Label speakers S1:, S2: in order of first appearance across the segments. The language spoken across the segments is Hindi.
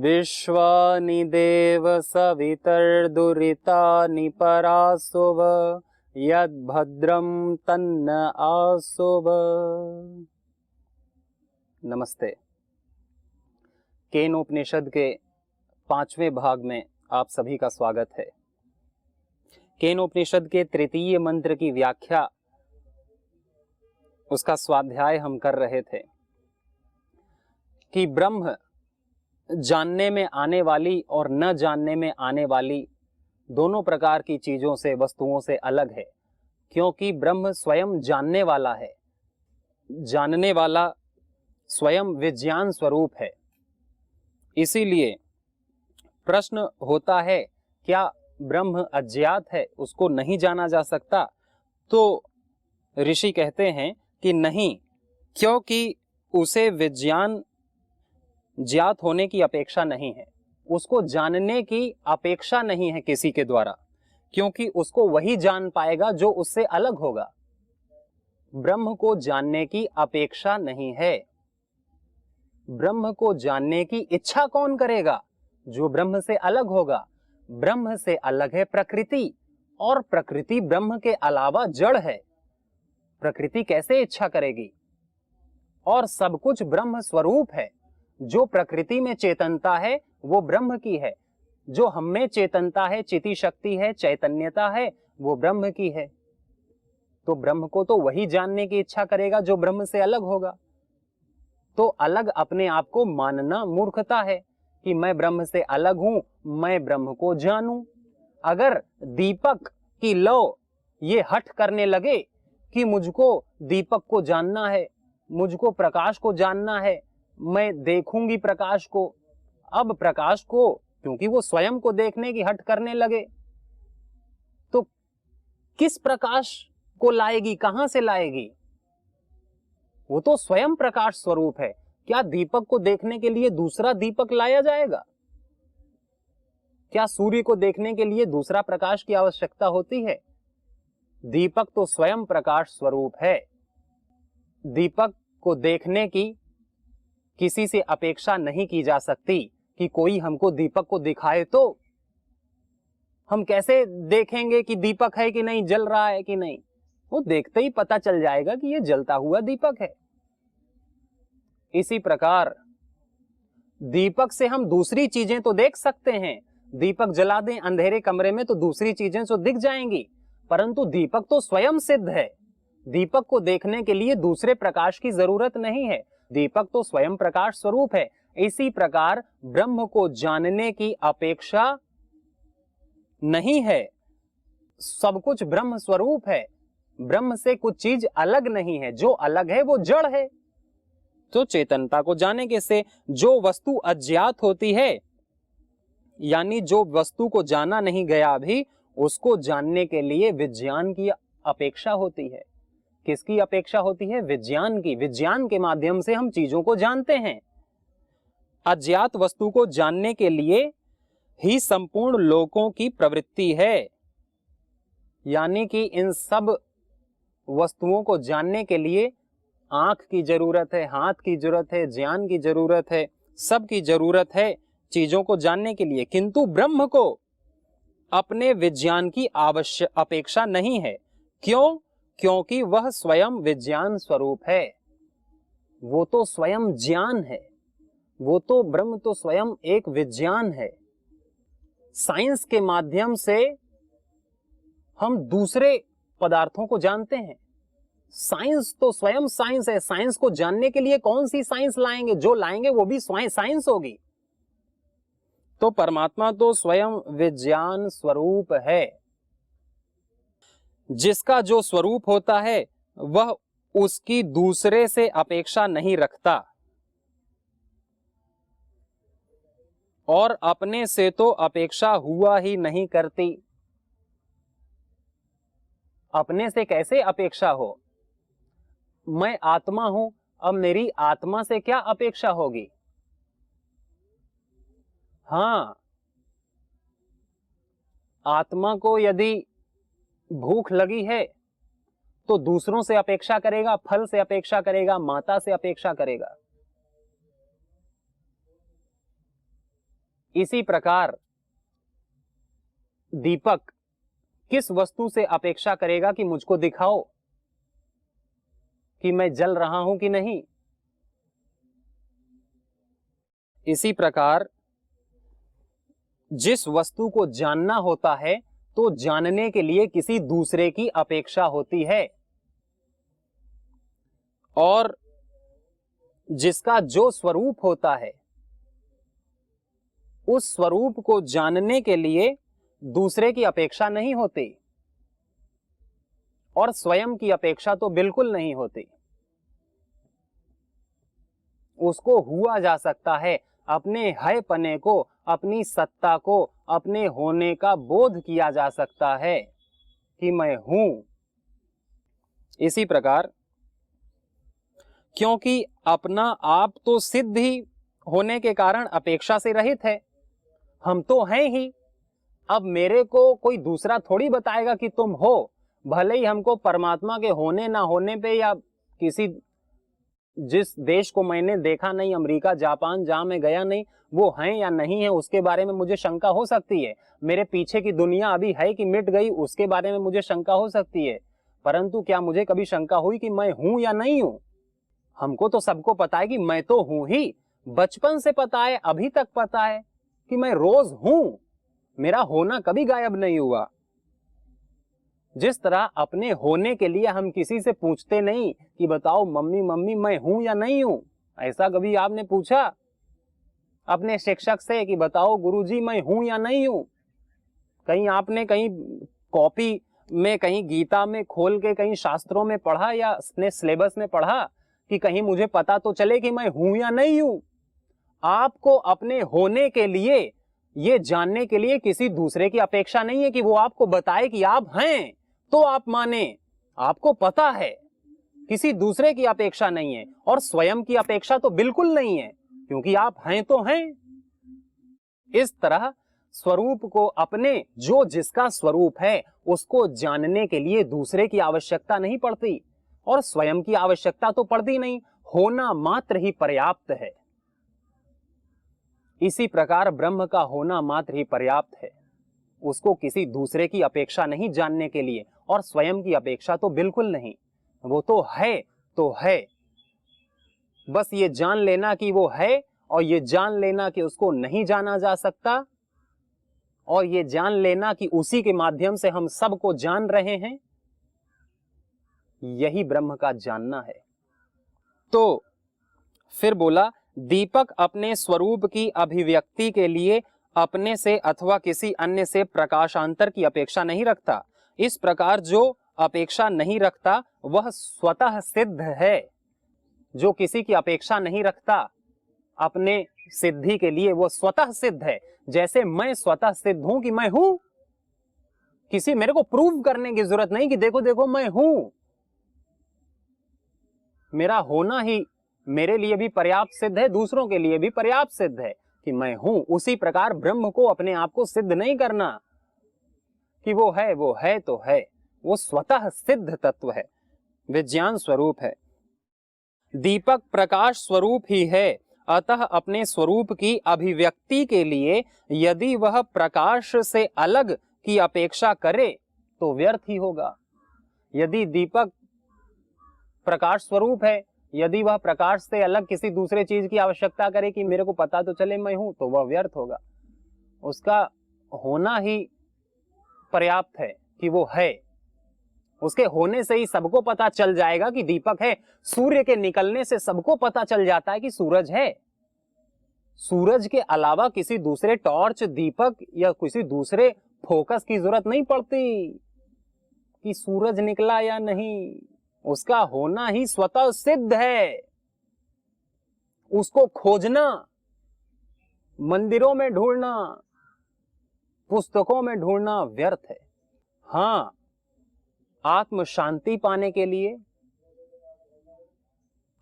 S1: विश्वानि देव सवितर्दुरितानि परासुव यद्भद्रं तन्न आसुव। नमस्ते। केन उपनिषद के 5वें भाग में आप सभी का स्वागत है। केन उपनिषद के तृतीय मंत्र की व्याख्या, उसका स्वाध्याय हम कर रहे थे कि ब्रह्म जानने में आने वाली और न जानने में आने वाली दोनों प्रकार की चीजों से, वस्तुओं से अलग है, क्योंकि ब्रह्म स्वयं जानने वाला है। जानने वाला स्वयं विज्ञान स्वरूप है। इसीलिए प्रश्न होता है, क्या ब्रह्म अज्ञात है, उसको नहीं जाना जा सकता? तो ऋषि कहते हैं कि नहीं, क्योंकि उसे विज्ञान ज्ञात होने की अपेक्षा नहीं है, उसको जानने की अपेक्षा नहीं है किसी के द्वारा, क्योंकि उसको वही जान पाएगा जो उससे अलग होगा। ब्रह्म को जानने की अपेक्षा नहीं है। ब्रह्म को जानने की इच्छा कौन करेगा? जो ब्रह्म से अलग होगा। ब्रह्म से अलग है प्रकृति, और प्रकृति ब्रह्म के अलावा जड़ है। प्रकृति कैसे इच्छा करेगी? और सब कुछ ब्रह्म स्वरूप है। जो प्रकृति में चेतनता है वो ब्रह्म की है। जो हम में चेतनता है, चिति शक्ति है, चैतन्यता है, वो ब्रह्म की है। तो ब्रह्म को तो वही जानने की इच्छा करेगा जो ब्रह्म से अलग होगा। तो अलग अपने आप को मानना मूर्खता है कि मैं ब्रह्म से अलग हूं, मैं ब्रह्म को जानूं। अगर दीपक की लौ ये हठ करने लगे कि मुझको दीपक को जानना है, मुझको प्रकाश को जानना है, मैं देखूंगी प्रकाश को, अब प्रकाश को, क्योंकि वो स्वयं को देखने की हट करने लगे, तो किस प्रकाश को लाएगी, कहां से लाएगी? वो तो स्वयं प्रकाश स्वरूप है। क्या दीपक को देखने के लिए दूसरा दीपक लाया जाएगा? क्या सूर्य को देखने के लिए दूसरा प्रकाश की आवश्यकता होती है? दीपक तो स्वयं प्रकाश स्वरूप है। दीपक को देखने की किसी से अपेक्षा नहीं की जा सकती कि कोई हमको दीपक को दिखाए। तो हम कैसे देखेंगे कि दीपक है कि नहीं, जल रहा है कि नहीं? वो देखते ही पता चल जाएगा कि ये जलता हुआ दीपक है। इसी प्रकार दीपक से हम दूसरी चीजें तो देख सकते हैं। दीपक जला दें अंधेरे कमरे में तो दूसरी चीजें तो दिख जाएंगी, परंतु दीपक तो स्वयं सिद्ध है। दीपक को देखने के लिए दूसरे प्रकाश की जरूरत नहीं है। दीपक तो स्वयं प्रकाश स्वरूप है। इसी प्रकार ब्रह्म को जानने की अपेक्षा नहीं है। सब कुछ ब्रह्म स्वरूप है। ब्रह्म से कुछ चीज अलग नहीं है। जो अलग है वो जड़ है। तो चेतनता को जाने के से जो वस्तु अज्ञात होती है, यानी जो वस्तु को जाना नहीं गया अभी, उसको जानने के लिए विज्ञान की अपेक्षा होती है। किसकी अपेक्षा होती है? विज्ञान की। विज्ञान के माध्यम से हम चीजों को जानते हैं। अज्ञात वस्तु को जानने के लिए ही संपूर्ण लोकों की प्रवृत्ति है। यानी कि इन सब वस्तुओं को जानने के लिए आंख की जरूरत है, हाथ की जरूरत है, ज्ञान की जरूरत है, सबकी जरूरत है चीजों को जानने के लिए। किंतु ब्रह्म को अपने विज्ञान की अपेक्षा नहीं है। क्यों? क्योंकि वह स्वयं विज्ञान स्वरूप है। वो तो स्वयं ज्ञान है। वो तो ब्रह्म तो स्वयं एक विज्ञान है। साइंस के माध्यम से हम दूसरे पदार्थों को जानते हैं। साइंस तो स्वयं साइंस है। साइंस को जानने के लिए कौन सी साइंस लाएंगे? जो लाएंगे वो भी साइंस होगी। तो परमात्मा तो स्वयं विज्ञान स्वरूप है। जिसका जो स्वरूप होता है वह उसकी दूसरे से अपेक्षा नहीं रखता, और अपने से तो अपेक्षा हुआ ही नहीं करती। अपने से कैसे अपेक्षा हो? मैं आत्मा हूं, अब मेरी आत्मा से क्या अपेक्षा होगी? हां, आत्मा को यदि भूख लगी है तो दूसरों से अपेक्षा करेगा, फल से अपेक्षा करेगा, माता से अपेक्षा करेगा। इसी प्रकार दीपक किस वस्तु से अपेक्षा करेगा कि मुझको दिखाओ कि मैं जल रहा हूं कि नहीं। इसी प्रकार जिस वस्तु को जानना होता है तो जानने के लिए किसी दूसरे की अपेक्षा होती है, और जिसका जो स्वरूप होता है उस स्वरूप को जानने के लिए दूसरे की अपेक्षा नहीं होती, और स्वयं की अपेक्षा तो बिल्कुल नहीं होती। उसको हुआ जा सकता है, अपने है पने को, अपनी सत्ता को, अपने होने का बोध किया जा सकता है कि मैं हूं। इसी प्रकार क्योंकि अपना आप तो सिद्ध ही होने के कारण अपेक्षा से रहित है, हम तो हैं ही। अब मेरे को कोई दूसरा थोड़ी बताएगा कि तुम हो, भले ही हमको परमात्मा के होने ना होने पे या किसी जिस देश को मैंने देखा नहीं, अमेरिका जापान जहां मैं गया नहीं, वो हैं या नहीं है उसके बारे में मुझे शंका हो सकती है। मेरे पीछे की दुनिया अभी है कि मिट गई उसके बारे में मुझे शंका हो सकती है, परंतु क्या मुझे कभी शंका हुई कि मैं हूं या नहीं हूं? हमको तो सबको पता है कि मैं तो हूं ही, बचपन से पता है, अभी तक पता है कि मैं रोज हूं, मेरा होना कभी गायब नहीं हुआ। जिस तरह अपने होने के लिए हम किसी से पूछते नहीं कि बताओ मम्मी मम्मी मैं हूं या नहीं हूं, ऐसा कभी आपने पूछा अपने शिक्षक से कि बताओ गुरुजी मैं हूं या नहीं हूं? कहीं आपने कहीं कॉपी में, कहीं गीता में खोल के, कहीं शास्त्रों में पढ़ा या अपने सिलेबस में पढ़ा कि कहीं मुझे पता तो चले कि मैं हूं या नहीं हूं? आपको अपने होने के लिए, ये जानने के लिए किसी दूसरे की अपेक्षा नहीं है कि वो आपको बताए कि आप हैं तो आप माने। आपको पता है, किसी दूसरे की अपेक्षा नहीं है, और स्वयं की अपेक्षा तो बिल्कुल नहीं है क्योंकि आप हैं तो हैं। इस तरह स्वरूप को, अपने जो जिसका स्वरूप है उसको जानने के लिए दूसरे की आवश्यकता नहीं पड़ती, और स्वयं की आवश्यकता तो पड़ती नहीं, होना मात्र ही पर्याप्त है। इसी प्रकार ब्रह्म का होना मात्र ही पर्याप्त है, उसको किसी दूसरे की अपेक्षा नहीं जानने के लिए, और स्वयं की अपेक्षा तो बिल्कुल नहीं। वो तो है, बस ये जान लेना कि वो है, और ये जान लेना कि उसको नहीं जाना जा सकता, और ये जान लेना कि उसी के माध्यम से हम सबको जान रहे हैं, यही ब्रह्म का जानना है। तो फिर बोला, दीपक अपने स्वरूप की अभिव्यक्ति के लिए अपने से अथवा किसी अन्य से प्रकाशांतर की अपेक्षा नहीं रखता। इस प्रकार जो अपेक्षा नहीं रखता वह स्वतः सिद्ध है। जो किसी की अपेक्षा नहीं रखता अपने सिद्धि के लिए, वो स्वतः सिद्ध है। जैसे मैं स्वतः सिद्ध हूं कि मैं हूं, किसी मेरे को प्रूव करने की जरूरत नहीं कि देखो देखो मैं हूं, मेरा होना ही मेरे लिए भी पर्याप्त सिद्ध है, दूसरों के लिए भी पर्याप्त सिद्ध है कि मैं हूं। उसी प्रकार ब्रह्म को अपने आप को सिद्ध नहीं करना कि वो है तो है, वो स्वतः सिद्ध तत्व है, विज्ञान स्वरूप है। दीपक प्रकाश स्वरूप ही है, अतः अपने स्वरूप की अभिव्यक्ति के लिए यदि वह प्रकाश से अलग की अपेक्षा करे तो व्यर्थ ही होगा। यदि दीपक प्रकाश स्वरूप है, यदि वह प्रकाश से अलग किसी दूसरे चीज की आवश्यकता करे कि मेरे को पता तो चले मैं हूं, तो वह व्यर्थ होगा। उसका होना ही पर्याप्त है कि वो है, उसके होने से ही सबको पता चल जाएगा कि दीपक है। सूर्य के निकलने से सबको पता चल जाता है कि सूरज है। सूरज के अलावा किसी दूसरे टॉर्च, दीपक या किसी दूसरे फोकस की जरूरत नहीं पड़ती कि सूरज निकला या नहीं, उसका होना ही स्वतः सिद्ध है। उसको खोजना, मंदिरों में ढूंढना, पुस्तकों में ढूंढना व्यर्थ है। हां, आत्म शांति पाने के लिए,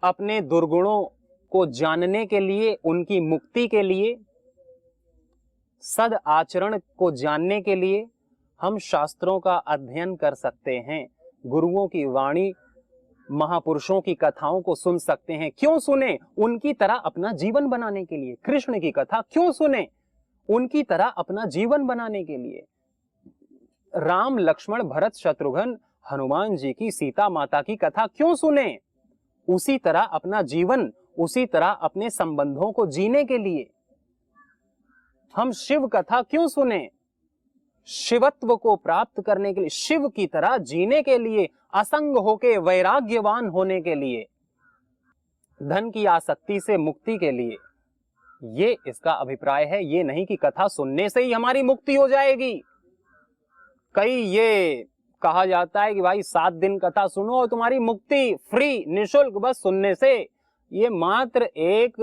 S1: अपने दुर्गुणों को जानने के लिए, उनकी मुक्ति के लिए, सद आचरण को जानने के लिए हम शास्त्रों का अध्ययन कर सकते हैं, गुरुओं की वाणी, महापुरुषों की कथाओं को सुन सकते हैं। क्यों सुने? उनकी तरह अपना जीवन बनाने के लिए। कृष्ण की कथा क्यों सुने? उनकी तरह अपना जीवन बनाने के लिए। राम, लक्ष्मण, भरत, शत्रुघ्न, हनुमान जी की, सीता माता की कथा क्यों सुने? उसी तरह अपना जीवन, उसी तरह अपने संबंधों को जीने के लिए। हम शिव कथा क्यों सुने? शिवत्व को प्राप्त करने के लिए, शिव की तरह जीने के लिए, असंग होके वैराग्यवान होने के लिए, धन की आसक्ति से मुक्ति के लिए। ये इसका अभिप्राय है। ये नहीं कि कथा सुनने से ही हमारी मुक्ति हो जाएगी। कई ये कहा जाता है कि भाई 7 दिन कथा सुनो और तुम्हारी मुक्ति फ्री, निशुल्क, बस सुनने से। ये मात्र एक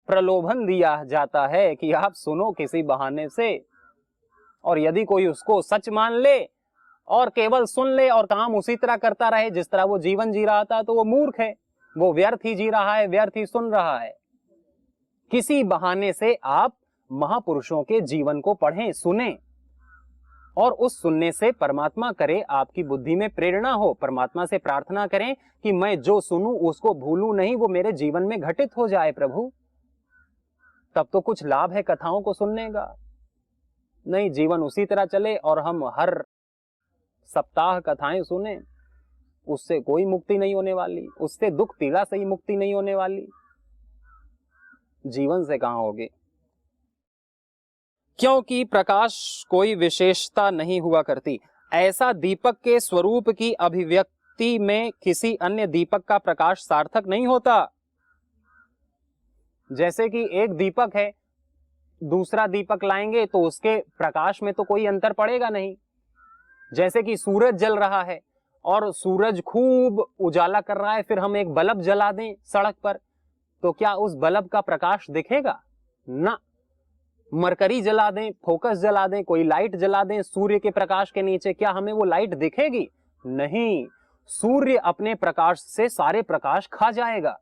S1: प्रलोभन दिया जाता है कि आप सुनो किसी बहाने से, और यदि कोई उसको सच मान ले और केवल सुन ले और काम उसी तरह करता रहे जिस तरह वो जीवन जी रहा था, तो वो मूर्ख है, वो व्यर्थ ही जी रहा है, व्यर्थ ही सुन रहा है। किसी बहाने से आप महापुरुषों के जीवन को पढ़ें, सुने, और उस सुनने से परमात्मा करे आपकी बुद्धि में प्रेरणा हो। परमात्मा से प्रार्थना करें कि मैं जो सुनूं उसको भूलूं नहीं, वो मेरे जीवन में घटित हो जाए प्रभु। तब तो कुछ लाभ है कथाओं को सुनने का। नहीं, जीवन उसी तरह चले और हम हर सप्ताह कथाएं सुने, उससे कोई मुक्ति नहीं होने वाली, उससे दुख पीड़ा से ही मुक्ति नहीं होने वाली, जीवन से कहां होगी? क्योंकि प्रकाश कोई विशेषता नहीं हुआ करती। ऐसा दीपक के स्वरूप की अभिव्यक्ति में किसी अन्य दीपक का प्रकाश सार्थक नहीं होता। जैसे कि एक दीपक है, दूसरा दीपक लाएंगे तो उसके प्रकाश में तो कोई अंतर पड़ेगा नहीं। जैसे कि सूरज जल रहा है और सूरज खूब उजाला कर रहा है, फिर हम एक बल्ब जला दें सड़क पर, तो क्या उस बल्ब का प्रकाश दिखेगा? ना। मरकरी जला दें, फोकस जला दें, कोई लाइट जला दें सूर्य के प्रकाश के नीचे, क्या हमें वो लाइट दिखेगी? नहीं। सूर्य अपने प्रकाश से सारे प्रकाश खा जाएगा।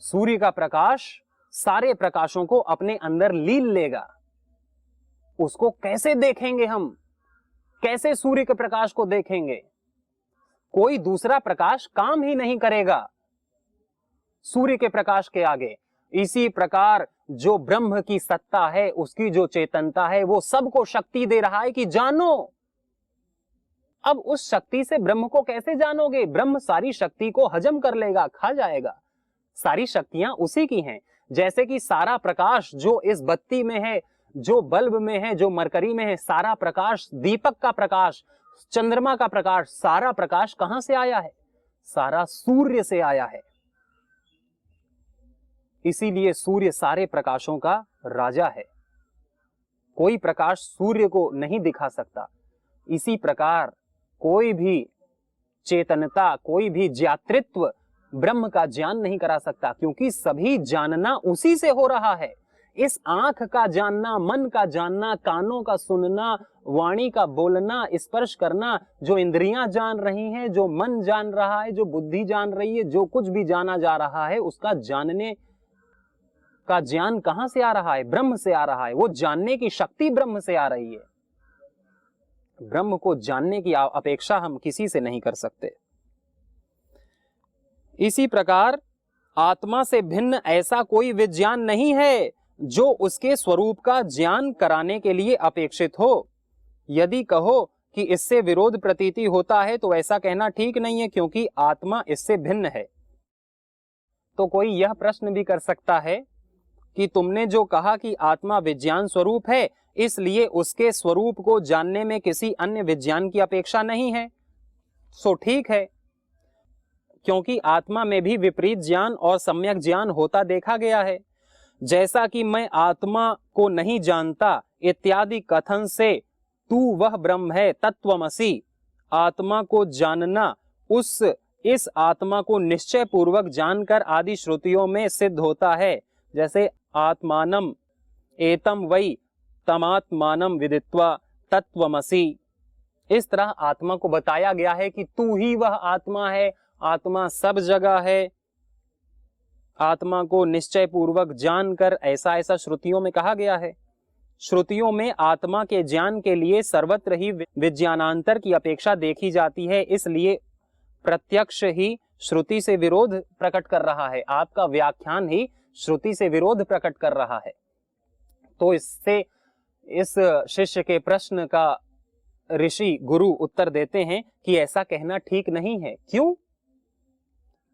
S1: सूर्य का प्रकाश सारे प्रकाशों को अपने अंदर लीन लेगा। उसको कैसे देखेंगे हम? कैसे सूर्य के प्रकाश को देखेंगे? कोई दूसरा प्रकाश काम ही नहीं करेगा सूर्य के प्रकाश के आगे। इसी प्रकार जो ब्रह्म की सत्ता है, उसकी जो चेतनता है, वो सबको शक्ति दे रहा है कि जानो। अब उस शक्ति से ब्रह्म को कैसे जानोगे? ब्रह्म सारी शक्ति को हजम कर लेगा, खा जाएगा। सारी शक्तियां उसी की हैं। जैसे कि सारा प्रकाश जो इस बत्ती में है, जो बल्ब में है, जो मरकरी में है, सारा प्रकाश, दीपक का प्रकाश, चंद्रमा का प्रकाश, सारा प्रकाश कहां से आया है? सारा सूर्य से आया है। इसीलिए सूर्य सारे प्रकाशों का राजा है। कोई प्रकाश सूर्य को नहीं दिखा सकता। इसी प्रकार कोई भी चेतनता, कोई भी ज्ञातृत्व ब्रह्म का ज्ञान नहीं करा सकता, क्योंकि सभी जानना उसी से हो रहा है। इस आंख का जानना, मन का जानना, कानों का सुनना, वाणी का बोलना, स्पर्श करना, जो इंद्रियां जान रही हैं, जो मन जान रहा है, जो बुद्धि जान रही है, जो कुछ भी जाना जा रहा है, उसका जानने का ज्ञान कहां से आ रहा है? ब्रह्म से आ रहा है। वो जानने की शक्ति ब्रह्म से आ रही है। ब्रह्म को जानने की अपेक्षा हम किसी से नहीं कर सकते। इसी प्रकार आत्मा से भिन्न ऐसा कोई विज्ञान नहीं है जो उसके स्वरूप का ज्ञान कराने के लिए अपेक्षित हो। यदि कहो कि इससे विरोध प्रतीति होता है तो ऐसा कहना ठीक नहीं है, क्योंकि आत्मा इससे भिन्न है। तो कोई यह प्रश्न भी कर सकता है कि तुमने जो कहा कि आत्मा विज्ञान स्वरूप है, इसलिए उसके स्वरूप को जानने में किसी अन्य विज्ञान की अपेक्षा नहीं है। सो ठीक है, क्योंकि आत्मा में भी विपरीत ज्ञान और सम्यक ज्ञान होता देखा गया है। जैसा कि मैं आत्मा को नहीं जानता इत्यादि कथन से तू वह ब्रह्म है तत्वमसि, आत्मा को जानना, इस आत्मा को निश्चय पूर्वक जानकर आदि श्रुतियों में सिद्ध होता है। जैसे आत्मानम एतम वै तमात्मानम विदित्वा तत्वमसि, इस तरह आत्मा को बताया गया है कि तू ही वह आत्मा है, आत्मा सब जगह है। आत्मा को निश्चय पूर्वक जानकर ऐसा ऐसा श्रुतियों में कहा गया है। श्रुतियों में आत्मा के ज्ञान के लिए सर्वत्र ही विज्ञानांतर की अपेक्षा देखी जाती है, इसलिए प्रत्यक्ष ही श्रुति से विरोध प्रकट कर रहा है। आपका व्याख्यान ही श्रुति से विरोध प्रकट कर रहा है। तो इससे इस शिष्य के प्रश्न का ऋषि गुरु उत्तर देते हैं कि ऐसा कहना ठीक नहीं है। क्यों?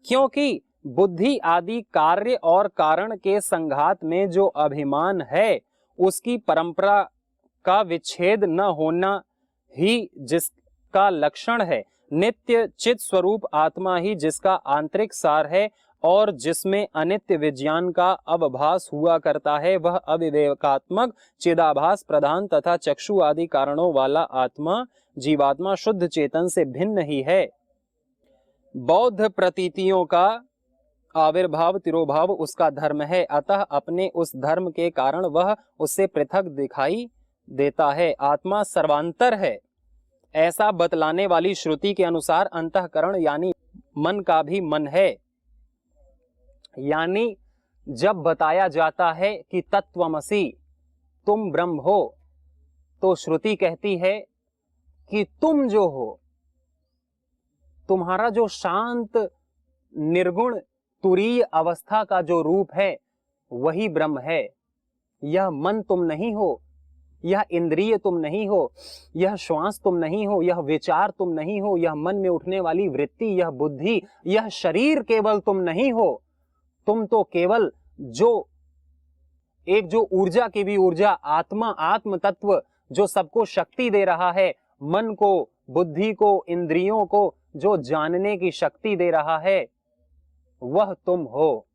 S1: क्योंकि बुद्धि आदि कार्य और कारण के संघात में जो अभिमान है उसकी परंपरा का विच्छेद न होना ही जिसका लक्षण है। नित्य चित स्वरूप आत्मा ही जिसका आंतरिक सार है और जिसमें अनित्य विज्ञान का अवभास हुआ करता है, वह अविवेकात्मक चिदाभास प्रधान तथा चक्षु आदि कारणों वाला आत्मा जीवात्मा शुद्ध चेतन से भिन्न ही है। बौद्ध प्रतीतियों का आविर्भाव तिरोभाव उसका धर्म है, अतः अपने उस धर्म के कारण वह उससे पृथक दिखाई देता है। आत्मा सर्वांतर है ऐसा बतलाने वाली श्रुति के अनुसार अंतःकरण यानी मन का भी मन है। यानी जब बताया जाता है कि तत्वमसि तुम ब्रह्म हो, तो श्रुति कहती है कि तुम जो हो, तुम्हारा जो शांत निर्गुण तुरीय अवस्था का जो रूप है वही ब्रह्म है। यह मन तुम नहीं हो, यह इंद्रिय तुम नहीं हो, यह श्वास तुम नहीं हो, यह विचार तुम नहीं हो, यह मन में उठने वाली वृत्ति, यह बुद्धि, यह शरीर केवल तुम नहीं हो। तुम तो केवल जो ऊर्जा की भी ऊर्जा आत्मा, आत्म तत्व जो सबको शक्ति दे रहा है, मन को, बुद्धि को, इंद्रियों को जो जानने की शक्ति दे रहा है, वह तुम हो।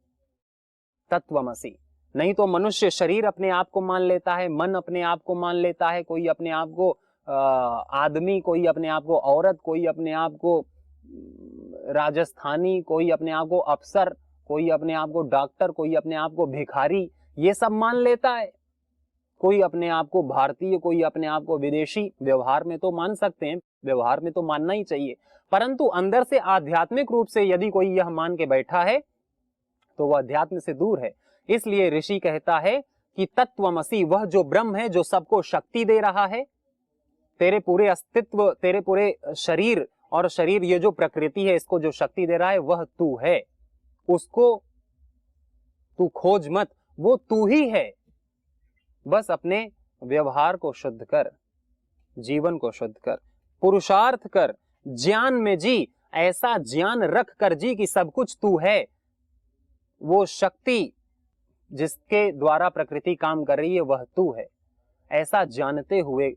S1: तत्वमसि। नहीं तो मनुष्य शरीर अपने आप को मान लेता है, मन अपने आप को मान लेता है, कोई अपने आप को आदमी, कोई अपने आप को औरत, कोई अपने आप को राजस्थानी, कोई अपने आप को अफसर, कोई अपने आप को डॉक्टर, कोई अपने आप को भिखारी, ये सब मान लेता है। कोई अपने आप को भारतीय, कोई अपने आप को विदेशी। व्यवहार में तो मान सकते हैं, व्यवहार में तो मानना ही चाहिए, परंतु अंदर से आध्यात्मिक रूप से यदि कोई यह मान के बैठा है तो वह अध्यात्म से दूर है। इसलिए ऋषि कहता है कि तत्वमसि, वह जो ब्रह्म है जो सबको शक्ति दे रहा है, तेरे पूरे अस्तित्व, तेरे पूरे शरीर और शरीर ये जो प्रकृति है इसको जो शक्ति दे रहा है वह तू है। उसको तू खोज मत, वो तू ही है। बस अपने व्यवहार को शुद्ध कर, जीवन को शुद्ध कर, पुरुषार्थ कर, ज्ञान में जी, ऐसा ज्ञान रख कर जी कि सब कुछ तू है। वो शक्ति जिसके द्वारा प्रकृति काम कर रही है वह तू है, ऐसा जानते हुए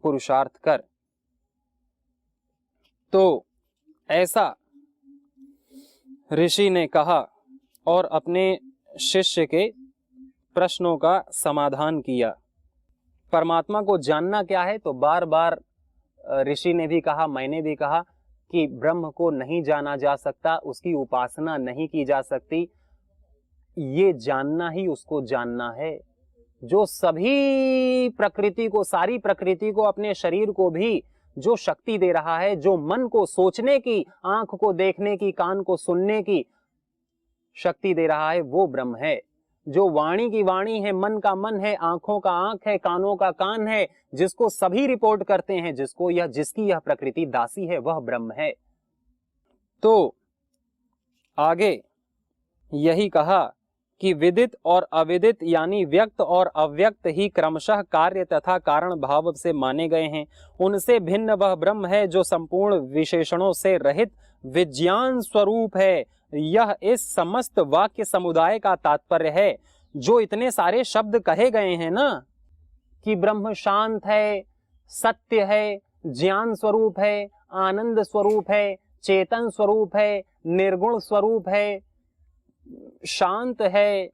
S1: पुरुषार्थ कर। तो ऐसा ऋषि ने कहा और अपने शिष्य के प्रश्नों का समाधान किया। परमात्मा को जानना क्या है, तो बार बार ऋषि ने भी कहा, मैंने भी कहा कि ब्रह्म को नहीं जाना जा सकता, उसकी उपासना नहीं की जा सकती। ये जानना ही उसको जानना है जो सभी प्रकृति को, सारी प्रकृति को, अपने शरीर को भी जो शक्ति दे रहा है, जो मन को सोचने की, आंख को देखने की, कान को सुनने की शक्ति दे रहा है, वो ब्रह्म है। जो वाणी की वाणी है, मन का मन है, आंखों का आंख है, कानों का कान है, जिसको सभी रिपोर्ट करते हैं, जिसकी यह प्रकृति दासी है, वह ब्रह्म है। तो आगे यही कहा कि विदित और अविदित यानी व्यक्त और अव्यक्त ही क्रमशः कार्य तथा कारण भाव से माने गए हैं। उनसे भिन्न वह ब्रह्म है जो संपूर्ण विशेषणों से रहित विज्ञान स्वरूप है। यह इस समस्त वाक्य समुदाय का तात्पर्य है। जो इतने सारे शब्द कहे गए हैं ना, कि ब्रह्म शांत है, सत्य है, ज्ञान स्वरूप है, आनंद स्वरूप है, चेतन स्वरूप है, निर्गुण स्वरूप है, शांत है,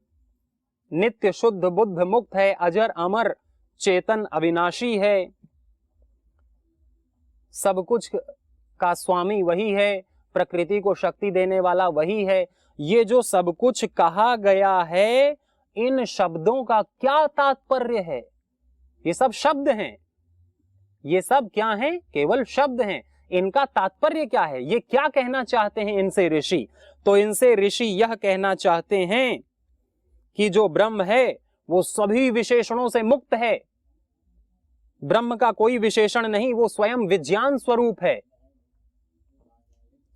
S1: नित्य शुद्ध बुद्ध मुक्त है, अजर अमर चेतन अविनाशी है, सब कुछ का स्वामी वही है, प्रकृति को शक्ति देने वाला वही है। ये जो सब कुछ कहा गया है, इन शब्दों का क्या तात्पर्य है? ये सब शब्द हैं, ये सब क्या हैं? केवल शब्द हैं। इनका तात्पर्य क्या है? ये क्या कहना चाहते हैं इनसे ऋषि? तो इनसे ऋषि यह कहना चाहते हैं कि जो ब्रह्म है वो सभी विशेषणों से मुक्त है। ब्रह्म का कोई विशेषण नहीं, वो स्वयं विज्ञान स्वरूप है।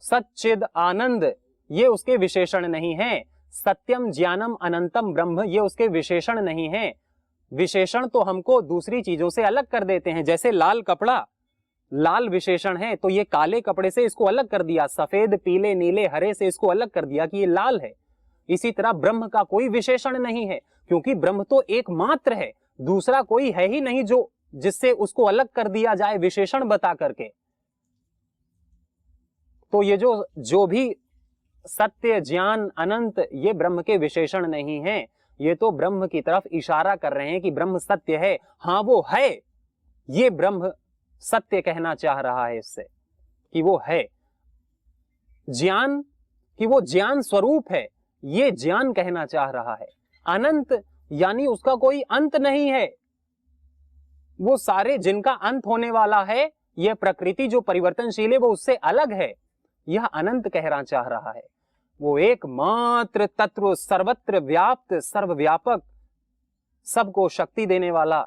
S1: सच्चिद आनंद ये उसके विशेषण नहीं है। सत्यम ज्ञानम अनंतम ब्रह्म ये उसके विशेषण नहीं है। विशेषण तो हमको दूसरी चीजों से अलग कर देते हैं। जैसे लाल कपड़ा, लाल विशेषण है तो ये काले कपड़े से इसको अलग कर दिया, सफेद पीले नीले हरे से इसको अलग कर दिया कि ये लाल है। इसी तरह ब्रह्म का कोई विशेषण नहीं है, क्योंकि ब्रह्म तो एकमात्र है, दूसरा कोई है ही नहीं जो जिससे उसको अलग कर दिया जाए विशेषण बता करके। तो ये जो भी सत्य ज्ञान अनंत ये ब्रह्म के विशेषण नहीं है, ये तो ब्रह्म की तरफ इशारा कर रहे हैं कि ब्रह्म सत्य है। हाँ वो है, ये ब्रह्म सत्य कहना चाह रहा है इससे कि वो है। ज्ञान कि वो ज्ञान स्वरूप है, ये ज्ञान कहना चाह रहा है। अनंत यानी उसका कोई अंत नहीं है, वो सारे जिनका अंत होने वाला है, यह प्रकृति जो परिवर्तनशील है वो उससे अलग है, यह अनंत कहना चाह रहा है। वो एकमात्र तत्व, सर्वत्र व्याप्त, सर्वव्यापक, सबको शक्ति देने वाला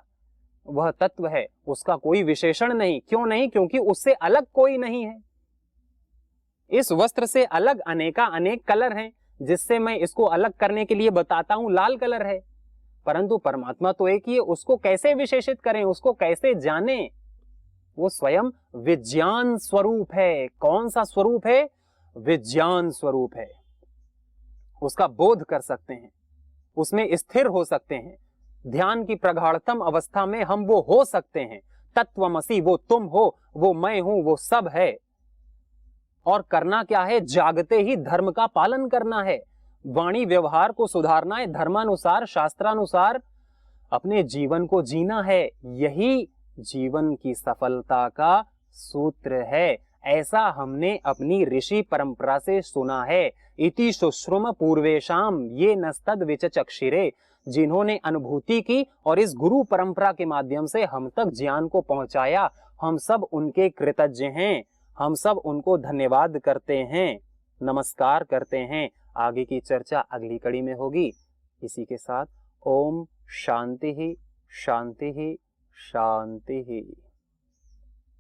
S1: वह तत्व है, उसका कोई विशेषण नहीं। क्यों नहीं? क्योंकि उससे अलग कोई नहीं है। इस वस्त्र से अलग अनेका अनेक कलर हैं, जिससे मैं इसको अलग करने के लिए बताता हूं लाल कलर है, परंतु परमात्मा तो एक ही है। उसको कैसे विशेषित करें, उसको कैसे जाने? वो स्वयं विज्ञान स्वरूप है। कौन सा स्वरूप है? विज्ञान स्वरूप है। उसका बोध कर सकते हैं, उसमें स्थिर हो सकते हैं। ध्यान की प्रगाढ़तम अवस्था में हम वो हो सकते हैं। तत्वमसि, वो तुम हो, वो मैं हूं, वो सब है। और करना क्या है? जागते ही धर्म का पालन करना है, वाणी व्यवहार को सुधारना है, धर्मानुसार शास्त्रानुसार अपने जीवन को जीना है। यही जीवन की सफलता का सूत्र है। ऐसा हमने अपनी ऋषि परंपरा से सुना है। इति शुश्रुम पूर्वेशाम ये नस्तद विचचक्षिरे, जिन्होंने अनुभूति की और इस गुरु परंपरा के माध्यम से हम तक ज्ञान को पहुंचाया, हम सब उनके कृतज्ञ हैं। हम सब उनको धन्यवाद करते हैं, नमस्कार करते हैं। आगे की चर्चा अगली कड़ी में होगी। इसी के साथ ओम शांति ही शांति ही शांति ही।